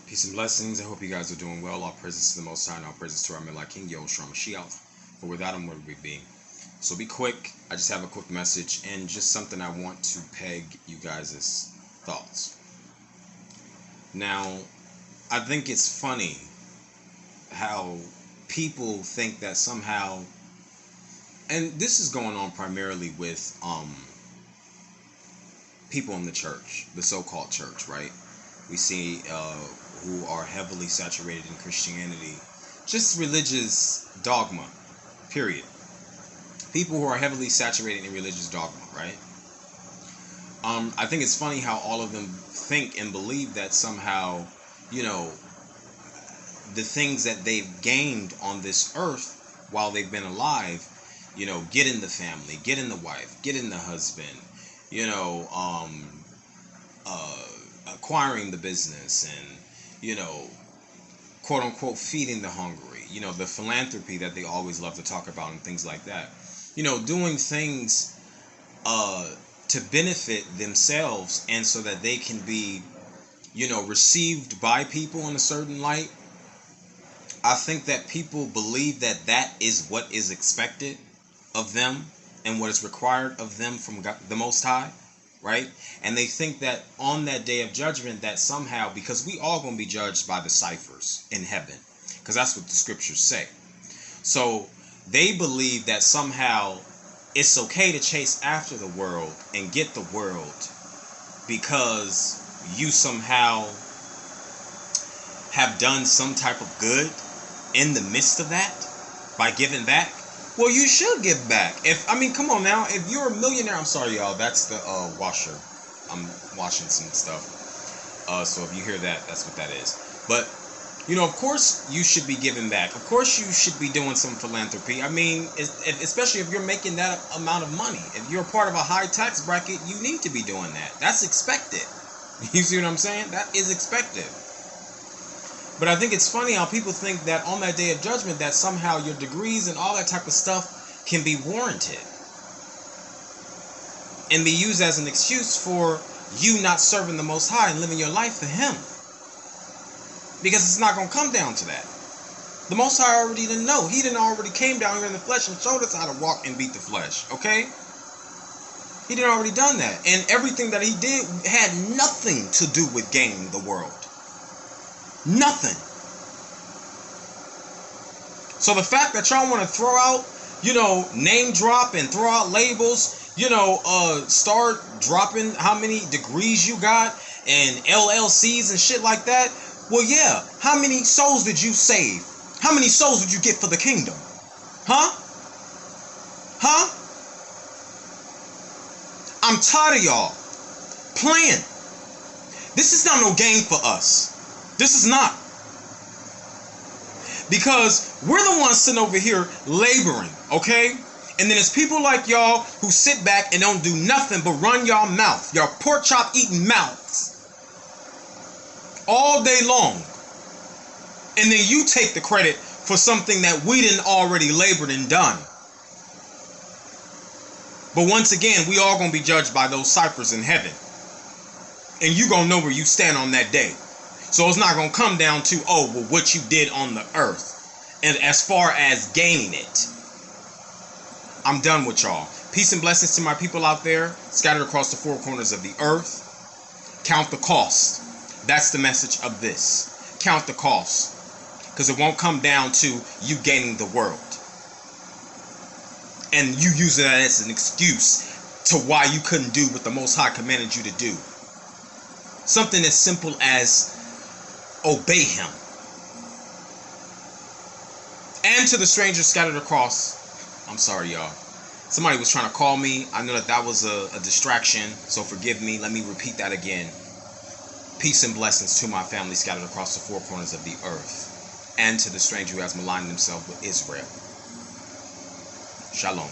Peace and blessings. I hope you guys are doing well. All praises to the Most High and all praises to our Midlife King, Yahushua Mashiach. For without him, where would we be? So be quick. I just have a quick message and just something I want to peg you guys' thoughts. Now, I think it's funny how people think that somehow, and this is going on primarily with people in the church, the so-called church, right? We see who are heavily saturated in Christianity, just religious dogma, period. People who are heavily saturated in religious dogma, right? I think it's funny how all of them think and believe that somehow, the things that they've gained on this earth while they've been alive, get in the family, get in the wife, get in the husband, acquiring the business and, quote unquote, feeding the hungry, the philanthropy that they always love to talk about and things like that, doing things to benefit themselves and so that they can be, received by people in a certain light. I think that people believe that that is what is expected of them and what is required of them from God, the Most High. Right? And they think that on that day of judgment that somehow, because we all going to be judged by the Cyphers in heaven, because that's what the scriptures say. So they believe that somehow it's okay to chase after the world and get the world because you somehow have done some type of good in the midst of that by giving back. Well, you should give back. Come on now. If you're a millionaire, I'm sorry, y'all. That's the washer. I'm washing some stuff. So if you hear that, that's what that is. But, of course you should be giving back. Of course you should be doing some philanthropy. Especially if you're making that amount of money. If you're part of a high tax bracket, you need to be doing that. That's expected. You see what I'm saying? That is expected. But I think it's funny how people think that on that day of judgment that somehow your degrees and all that type of stuff can be warranted and be used as an excuse for you not serving the Most High and living your life for Him. Because it's not going to come down to that. The Most High already didn't know. He didn't already came down here in the flesh and showed us how to walk and beat the flesh. Okay? He did already done that. And everything that He did had nothing to do with gaining the world. Nothing. So the fact that y'all want to throw out, name drop and throw out labels, start dropping how many degrees you got and LLCs and shit like that. Well, yeah. How many souls did you save? How many souls did you get for the kingdom? Huh? I'm tired of y'all playing. This is not no game for us. This is not. Because we're the ones sitting over here laboring, okay? And then it's people like y'all who sit back and don't do nothing but run y'all mouth, your pork chop eating mouths all day long. And then you take the credit for something that we didn't already labored and done. But once again, we all going to be judged by those Cyphers in heaven. And you going to know where you stand on that day. So it's not going to come down to, what you did on the earth. And as far as gaining it. I'm done with y'all. Peace and blessings to my people out there, scattered across the four corners of the earth. Count the cost. That's the message of this. Count the cost. Because it won't come down to you gaining the world. And you use it as an excuse to why you couldn't do what the Most High commanded you to do. Something as simple as obey Him. And to the strangers scattered across. I'm sorry, y'all. Somebody was trying to call me. I know that was a distraction, so forgive me. Let me repeat that again. Peace and blessings to my family scattered across the four corners of the earth. And to the stranger who has maligned himself with Israel. Shalom.